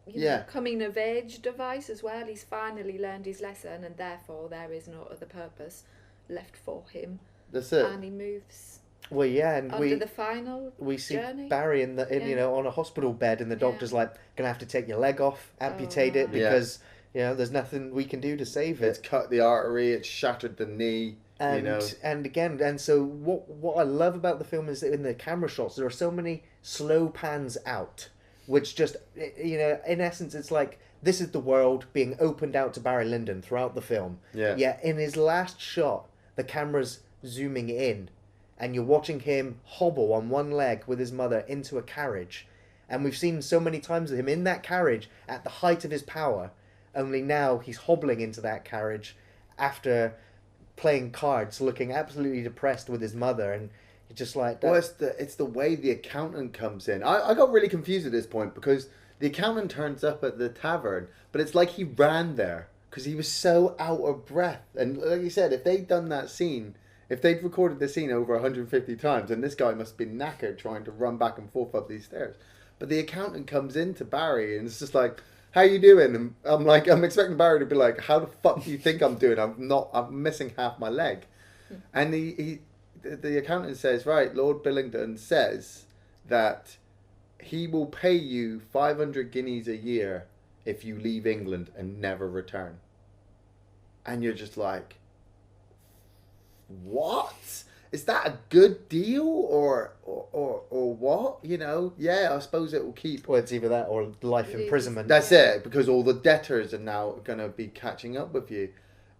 Yeah. coming of age device as well. He's finally learned his lesson, and therefore there is no other purpose left for him. That's it. And he moves Well, yeah, and under the final we see journey. Barry Yeah. on a hospital bed, and the doctor's like, gonna have to take your leg off, amputate it, right. because there's nothing we can do to save It's it. cut the artery, it's shattered the knee, And so what I love about the film is that in the camera shots there are so many slow pans out, which just in essence it's like this is the world being opened out to Barry Lyndon throughout the film. Yeah. Yeah, in his last shot, the camera's zooming in, and you're watching him hobble on one leg with his mother into a carriage. And we've seen so many times of him in that carriage at the height of his power, only now he's hobbling into that carriage after playing cards, looking absolutely depressed with his mother, and just like that. Well, it's the way the accountant comes in. I got really confused at this point because the accountant turns up at the tavern, but it's like he ran there because he was so out of breath. And like you said, if they'd done that scene, if they'd recorded the scene over 150 times, then this guy must be knackered trying to run back and forth up these stairs. But the accountant comes into Barry and it's just like, how you doing? And I'm expecting Barry to be like, how the fuck do you think I'm doing? I'm missing half my leg. And the accountant says, right, Lord Billington says that he will pay you 500 guineas a year if you leave England and never return. And you're just like, what? Is that a good deal or what? Yeah, I suppose it will keep. Well, it's either that or life imprisonment. That's it, because all the debtors are now going to be catching up with you.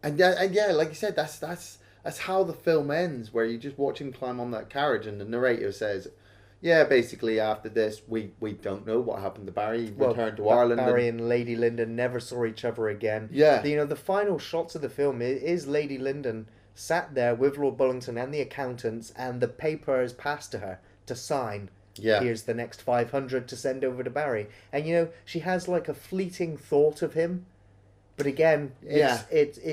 And yeah, like you said, that's how the film ends, where you just watch him climb on that carriage and the narrator says, yeah, basically after this, we don't know what happened to Barry. He returned to Ireland. Barry and Lady Lyndon never saw each other again. Yeah. The final shots of the film is Lady Lyndon sat there with Lord Bullington and the accountants, and the paper is passed to her to sign. Yeah. Here's the next 500 to send over to Barry. And she has like a fleeting thought of him. But again,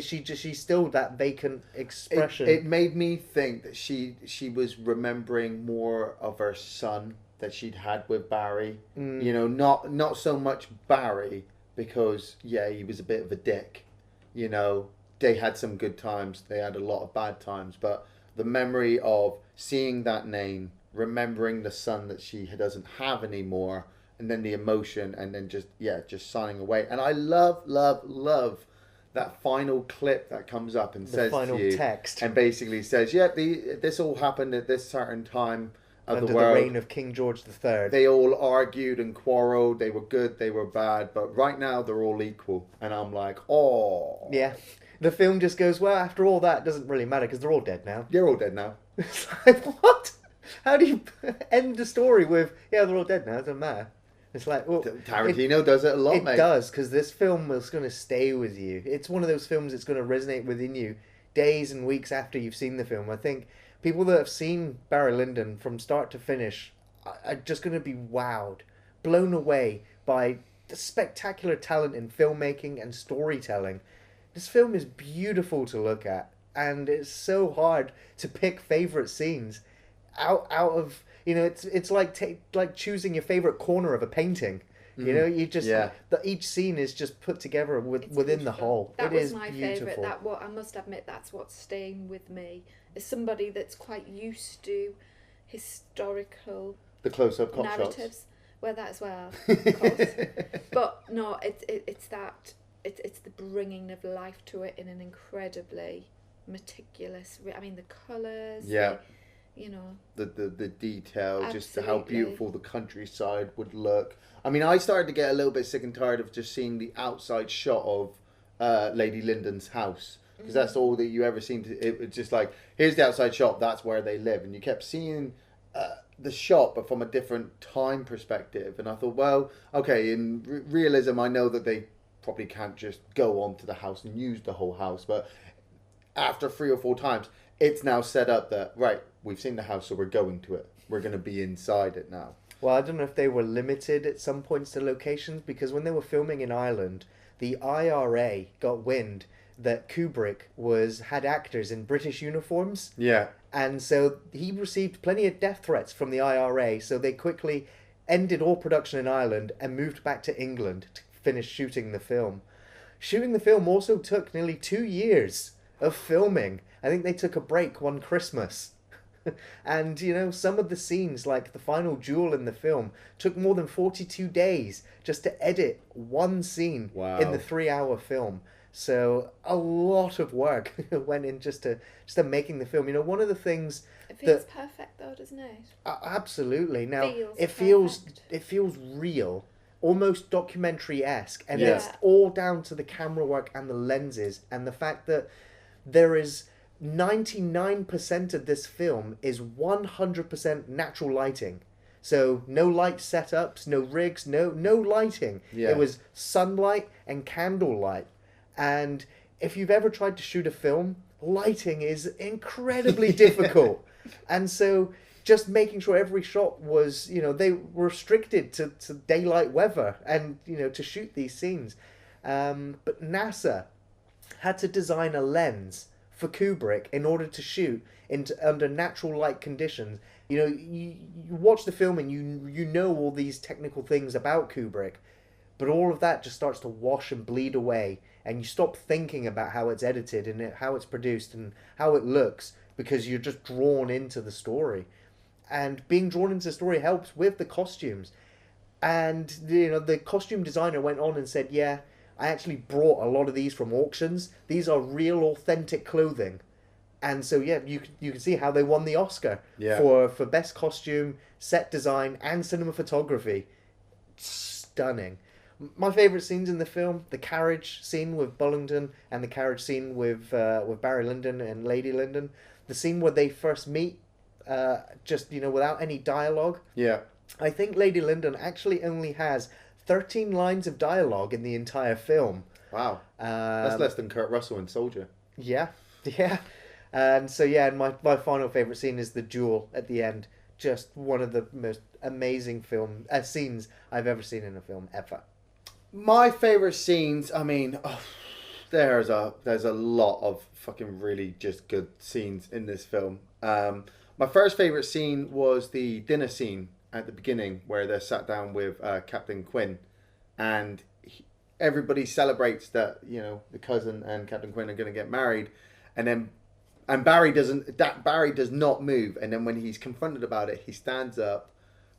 she's still that vacant expression. It made me think that she was remembering more of her son that she'd had with Barry. Not so much Barry, because he was a bit of a dick. They had some good times, they had a lot of bad times, but the memory of seeing that name, remembering the son that she doesn't have anymore, and then the emotion, and then just signing away. And I love that final clip that comes up and says final to you, text, and basically says, this all happened at this certain time of under the world. the reign of King George III. They all argued and quarreled. They were good, they were bad, but right now they're all equal. And I'm like, oh. Yeah. The film just goes, well, after all that, it doesn't really matter because they're all dead now. They're all dead now. It's like, what? How do you end the story with, they're all dead now, it doesn't matter. It's like, well, Tarantino does it a lot, mate. It does, because this film is going to stay with you. It's one of those films that's going to resonate within you days and weeks after you've seen the film. I think people that have seen Barry Lyndon from start to finish are just going to be wowed, blown away by the spectacular talent in filmmaking and storytelling. This film is beautiful to look at, and it's so hard to pick favorite scenes out of, you know, it's like choosing your favorite corner of a painting. You know, you just each scene is just put together within the whole. That was my favourite. I must admit, that's what's staying with me. As somebody that's quite used to historical close-up cop narratives. Shots. Well, that as well, of course. But no, it's the bringing of life to it in an incredibly meticulous. I mean, the colours. Yeah. You know, the detail, absolutely. Just how beautiful the countryside would look. I mean, I started to get a little bit sick and tired of just seeing the outside shot of Lady Lyndon's house, because that's all that you ever seen. It was just like, here's the outside shot, that's where they live, and you kept seeing the shot, but from a different time perspective. And I thought, well, okay, in realism, I know that they probably can't just go onto the house and use the whole house, but after 3 or 4 times, it's now set up that, right, we've seen the house, so we're going to it. We're going to be inside it now. Well, I don't know if they were limited at some points to locations, because when they were filming in Ireland, the IRA got wind that Kubrick had actors in British uniforms. Yeah. And so he received plenty of death threats from the IRA, so they quickly ended all production in Ireland and moved back to England to finish shooting the film. Shooting the film also took nearly 2 years of filming. I think they took a break one Christmas. And, you know, some of the scenes, like the final duel in the film, took more than 42 days just to edit one scene in the 3-hour film. So a lot of work went in just to making the film. You know, one of the things it feels perfect though, doesn't it? Absolutely. Now it feels real, almost documentary-esque, and it's all down to the camera work and the lenses, and the fact that there is 99% of this film is 100% natural lighting. So no light setups, no rigs, no lighting. Yeah. It was sunlight and candlelight. And if you've ever tried to shoot a film, lighting is incredibly difficult. And so just making sure every shot was, you know, they were restricted to daylight weather and, you know, to shoot these scenes. But NASA had to design a lens for Kubrick in order to shoot under natural light conditions. You know, you watch the film and you know all these technical things about Kubrick, but all of that just starts to wash and bleed away, and you stop thinking about how it's edited and how it's produced and how it looks, because you're just drawn into the story. And being drawn into the story helps with the costumes. And, you know, the costume designer went on and said, yeah, I actually brought a lot of these from auctions. These are real, authentic clothing. And so, yeah, you can see how they won the Oscar for best costume, set design, and cinematography. Stunning. My favourite scenes in the film, the carriage scene with Bullingdon and the carriage scene with Barry Lyndon and Lady Lyndon. The scene where they first meet, just, you know, without any dialogue. Yeah. I think Lady Lyndon actually only has 13 lines of dialogue in the entire film. Wow. That's less than Kurt Russell in Soldier. Yeah. And so, yeah, and my final favourite scene is the duel at the end. Just one of the most amazing scenes I've ever seen in a film, ever. My favourite scenes, I mean, there's a lot of fucking really just good scenes in this film. My first favourite scene was the dinner scene at the beginning, where they're sat down with Captain Quinn, and everybody celebrates that, you know, the cousin and Captain Quinn are going to get married, and Barry does not move, and then when he's confronted about it, he stands up,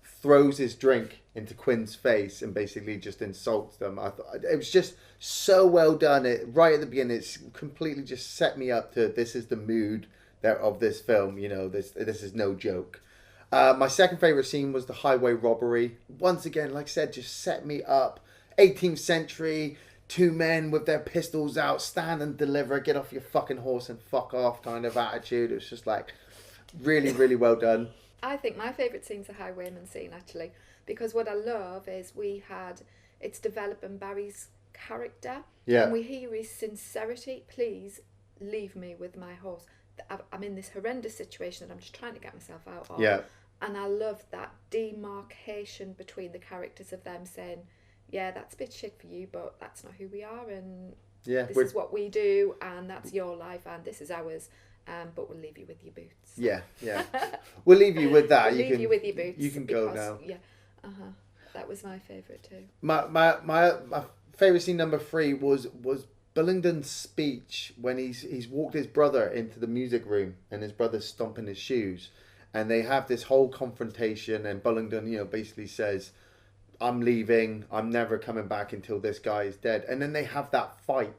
throws his drink into Quinn's face, and basically just insults them. I thought it was just so well done. Right at the beginning, it's completely just set me up to, this is the mood of this film. You know, this is no joke. My second favourite scene was the highway robbery. Once again, like I said, just set me up. 18th century, 2 men with their pistols out, stand and deliver, get off your fucking horse and fuck off kind of attitude. It was just like really, really well done. I think my favourite scene's the highwayman scene, actually. because what I love is it's developing Barry's character. Yeah. And we hear his sincerity. Please leave me with my horse. I'm in this horrendous situation that I'm just trying to get myself out of. Yeah. And I love that demarcation between the characters of them saying, yeah, that's a bit shit for you, but that's not who we are, and this is what we do, and that's your life, and this is ours. But we'll leave you with your boots. Yeah. We'll leave you with that. We'll leave you with your boots. You can go now. Yeah. That was my favourite too. My favourite scene number 3 was Billingdon's speech when he's walked his brother into the music room and his brother's stomping his shoes, and they have this whole confrontation, and Billingdon, basically says, I'm leaving, I'm never coming back until this guy is dead. And then they have that fight.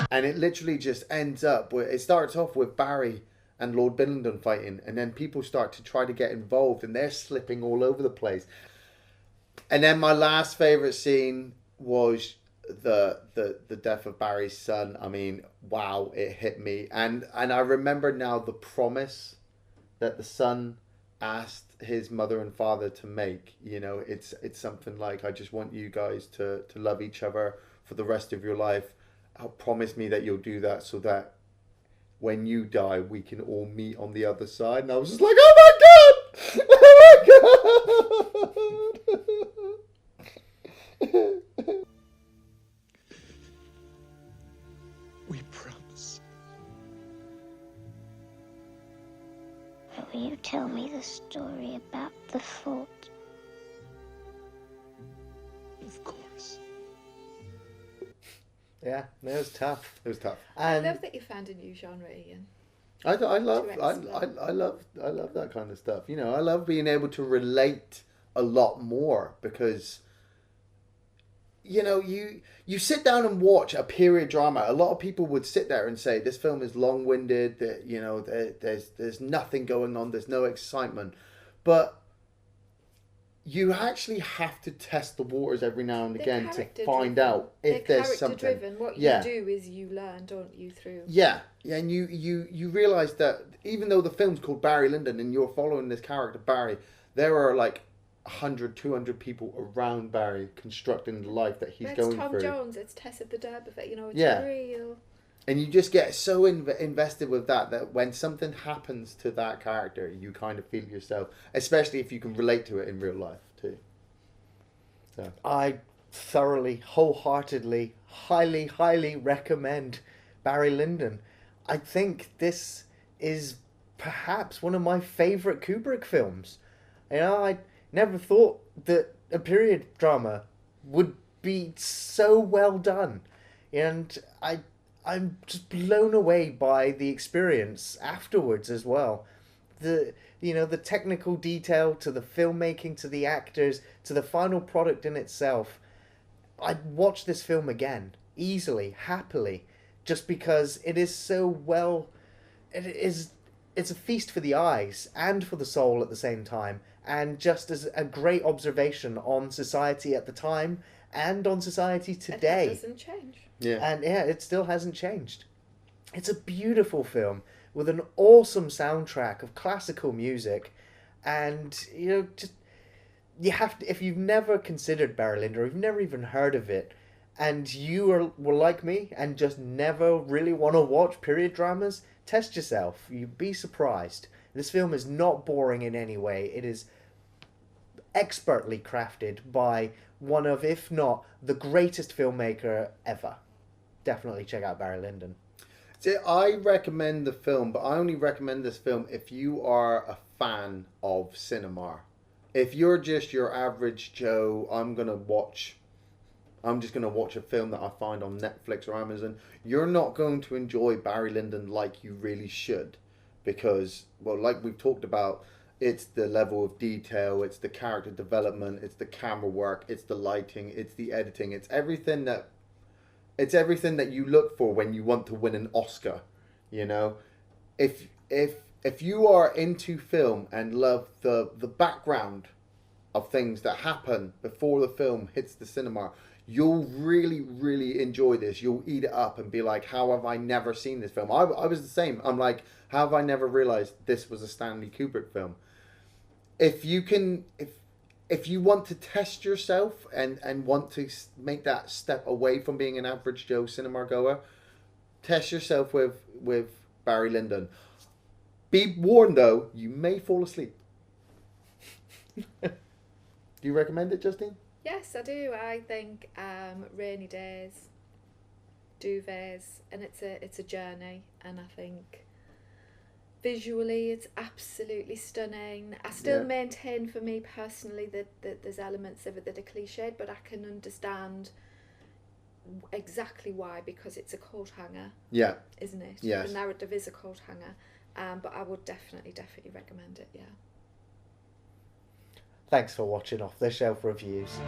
And it literally just ends up where it starts off with Barry and Lord Billingdon fighting, and then people start to try to get involved, and they're slipping all over the place. And then my last favourite scene was the death of Barry's son. I mean, wow, it hit me. And I remember now the promise that the son asked his mother and father to make. It's something like, I just want you guys to love each other for the rest of your life. Promise me that you'll do that so that when you die, we can all meet on the other side. And I was just like, oh my God! Oh my God! We promise. Will you tell me the story about the fort? Of course. Yeah, it was tough. It was tough. I love that you found a new genre, Iain. I love that kind of stuff. I love being able to relate a lot more, because you sit down and watch a period drama. A lot of people would sit there and say this film is long-winded, that there's nothing going on, there's no excitement. But you actually have to test the waters every now and again to find out if there's something. Character-driven. What you do is you learn, don't you, through... Yeah, and you realise that even though the film's called Barry Lyndon and you're following this character, Barry, there are like 100, 200 people around Barry constructing the life that he's going through. It's Tom Jones, it's Tess of the D'Urberville, it's real... And you just get so invested with that when something happens to that character, you kind of feel it yourself, especially if you can relate to it in real life too. So I thoroughly, wholeheartedly, highly recommend Barry Lyndon. I think this is perhaps one of my favourite Kubrick films. I never thought that a period drama would be so well done, and I'm just blown away by the experience afterwards as well. The technical detail, to the filmmaking, to the actors, to the final product in itself. I'd watch this film again, easily, happily, just because it is so well... It's a feast for the eyes and for the soul at the same time, and just as a great observation on society at the time and on society today. It doesn't change. Yeah. And it still hasn't changed. It's a beautiful film with an awesome soundtrack of classical music, and you have to, if you've never considered Barry Lyndon, or you've never even heard of it, and you were like me and just never really want to watch period dramas, test yourself. You'd be surprised. This film is not boring in any way. It is expertly crafted by one of, if not the greatest filmmaker ever. Definitely check out Barry Lyndon. See, I recommend the film, but I only recommend this film if you are a fan of cinema. If you're just your average Joe, I'm just going to watch a film that I find on Netflix or Amazon, you're not going to enjoy Barry Lyndon like you really should. Because, well, like we've talked about, it's the level of detail, it's the character development, it's the camera work, it's the lighting, it's the editing, it's everything that you look for when you want to win an Oscar. If you are into film and love the background of things that happen before the film hits the cinema, you'll really, really enjoy this. You'll eat it up and be like, how have I never seen this film? I was the same. I'm like, how have I never realized this was a Stanley Kubrick film? If you you want to test yourself and want to make that step away from being an average Joe cinema goer, test yourself with Barry Lyndon. Be warned though, you may fall asleep. Do you recommend it, Justine? Yes, I do. I think rainy days, duvets, and it's a journey, and I think visually it's absolutely stunning. I still maintain for me personally that there's elements of it that are cliched, but I can understand exactly why, because it's a coat hanger. Yeah. Isn't it? Yes. The narrative is a coat hanger. But I would definitely recommend it, yeah. Thanks for watching Off the Shelf Reviews.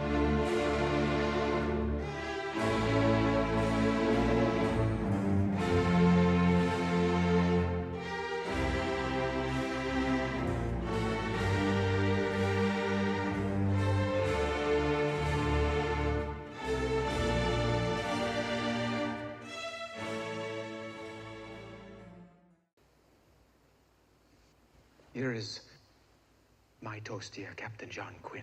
Here is my toast to you, Captain John Quinn.